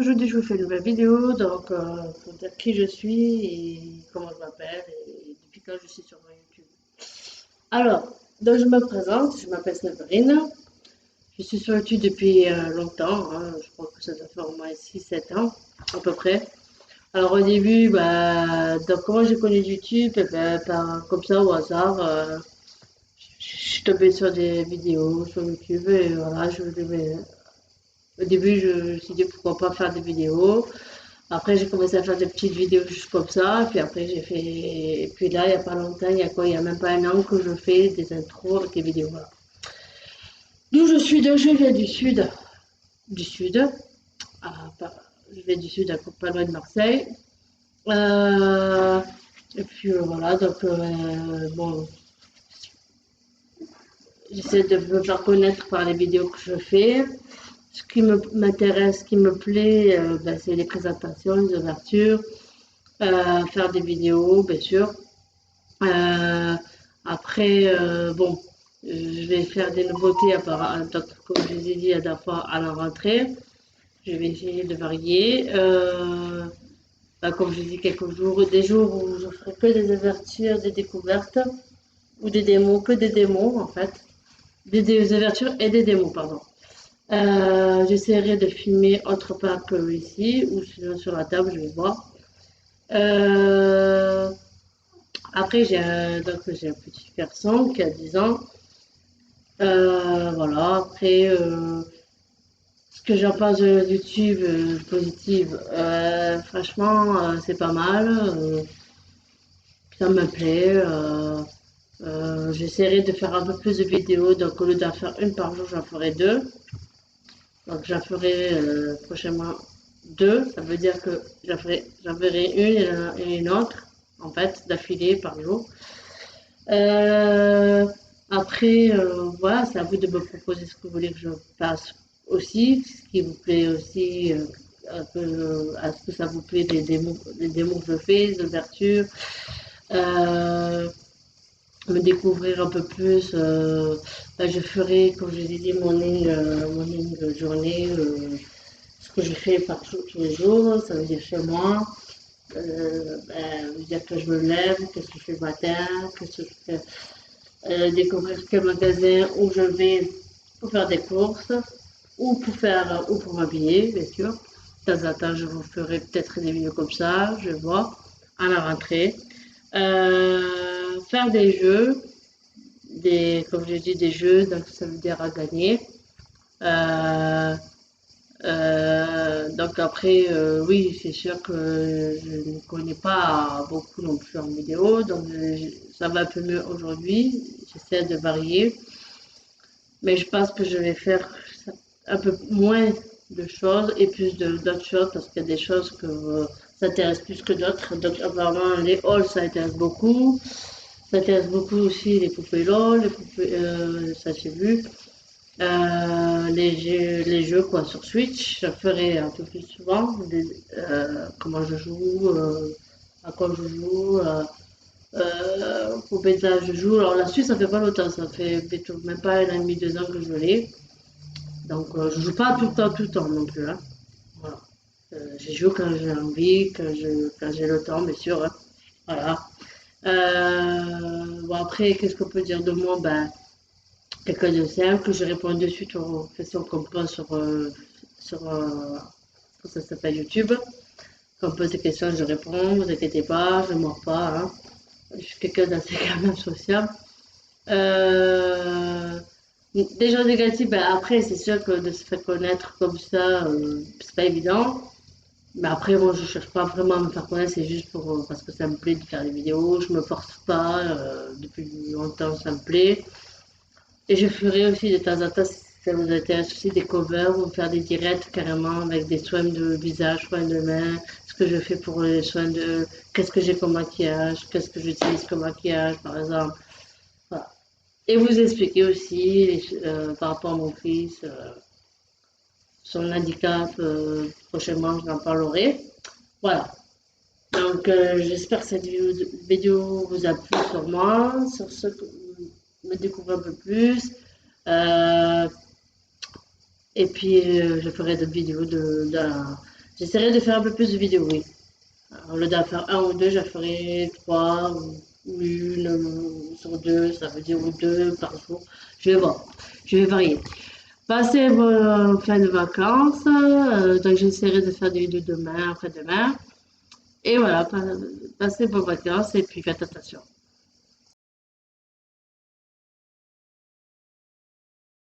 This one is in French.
Aujourd'hui, je vous fais une nouvelle vidéo, donc pour dire qui je suis et comment je m'appelle et depuis quand je suis sur mon YouTube. Alors, donc je me présente, je m'appelle Séverine, je suis sur YouTube depuis longtemps, hein, je crois que ça doit faire au moins 6 7 ans à peu près. Alors au début, donc comment j'ai connu YouTube, comme ça au hasard, je suis tombée sur des vidéos sur YouTube et voilà, au début je me suis dit pourquoi pas faire des vidéos. Après, j'ai commencé à faire des petites vidéos juste comme ça. Puis après, j'ai fait. Et puis là, il n'y a pas longtemps, il y a quoi? Il n'y a même pas un an que je fais des intros avec des vidéos. Voilà. D'où je suis, donc je viens du sud. Du sud. Je viens du sud, pas loin de Marseille. Euh, et puis voilà, donc bon, j'essaie de me faire connaître par les vidéos que je fais. Ce qui m'intéresse, ce qui me plaît, c'est les présentations, les ouvertures, faire des vidéos, bien sûr. Euh, après, bon, je vais faire des nouveautés donc, comme je vous ai dit la dernière fois à la rentrée. Je vais essayer de varier. Comme je dis, quelques jours, des jours où je ferai que des ouvertures, des découvertes, ou des démos, que des démos en fait. Des ouvertures et des démos, pardon. J'essaierai de filmer autre part que ici, ou sinon sur la table, je vais voir. Euh, Après, j'ai un petit garçon qui a 10 ans. Voilà, après, ce que j'en pense de YouTube positive, franchement, c'est pas mal. Ça me plaît. J'essaierai de faire un peu plus de vidéos, donc au lieu d'en faire une par jour, j'en ferai deux. Donc j'en ferai prochainement deux. Ça veut dire que j'en ferai une et une autre, en fait, d'affilée par jour. Euh, Après, voilà, c'est à vous de me proposer ce que vous voulez que je fasse aussi, ce qui vous plaît aussi, à ce que ça vous plaît des démos que je fais, des ouvertures, euh, me découvrir un peu plus. Je ferai, comme je l'ai dit, morning journée, ce que je fais par jour, tous les jours, ça veut dire chez moi. Dire que je me lève, qu'est-ce que je fais le matin, qu'est-ce que je fais découvrir quel magasin où je vais pour faire des courses ou pour m'habiller, bien sûr. De temps en temps, je vous ferai peut-être des vidéos comme ça, je vois, à la rentrée. Faire des jeux, comme je dis, des jeux, donc ça veut dire à gagner. Euh, donc après, oui, c'est sûr que je ne connais pas beaucoup non plus en vidéo, donc ça va un peu mieux aujourd'hui. J'essaie de varier, mais je pense que je vais faire un peu moins de choses et plus d'autres choses parce qu'il y a des choses que ça intéresse plus que d'autres. Donc apparemment les halls ça intéresse beaucoup. Ça intéresse beaucoup aussi les poupées LOL, les poupées, ça j'ai vu. Les jeux quoi sur Switch, je ferai un peu plus souvent comment je joue, à quoi je joue, pour Bethesda je joue. Alors la Suisse ça fait pas longtemps, ça fait même pas un an et demi, 2 ans que je l'ai. Donc je joue pas tout le temps non plus. Hein. Voilà. Je joue quand j'ai envie, quand j'ai le temps bien sûr. Hein. Voilà. Bon après qu'est-ce qu'on peut dire de moi? Quelqu'un de simple, que je réponds de suite aux questions qu'on me pose sur ça s'appelle YouTube. Quand on me pose des questions, je réponds, vous inquiétez pas, je ne mords pas. Hein. Je suis quelqu'un d'assez quand même sociable. Euh, des gens négatifs, après, c'est sûr que de se faire connaître comme ça, c'est pas évident. Mais après, moi, je cherche pas vraiment à me faire connaître, c'est juste parce que ça me plaît de faire des vidéos. Je me force pas, depuis longtemps, ça me plaît. Et je ferai aussi de temps en temps, si ça vous intéresse aussi, des covers ou faire des directs carrément avec des soins de visage, soins de main, ce que je fais pour les soins de, qu'est-ce que j'ai comme maquillage, qu'est-ce que j'utilise comme maquillage, par exemple. Voilà. Et vous expliquer aussi par rapport à mon fils, son handicap, prochainement, je n'en parlerai. Voilà. Donc, j'espère que cette vidéo vous a plu sur moi, sur ce que me découvrir un peu plus. Euh, et puis, je ferai d'autres vidéos J'essaierai de faire un peu plus de vidéos, oui. Au lieu d'en faire un ou deux, j'en ferai trois ou une sur deux, ça veut dire ou deux par jour. Je vais voir, je vais varier. Passer vos fin de vacances, donc j'essaierai de faire des vidéos demain, après-demain. Et voilà, passez vos vacances et puis faites attention.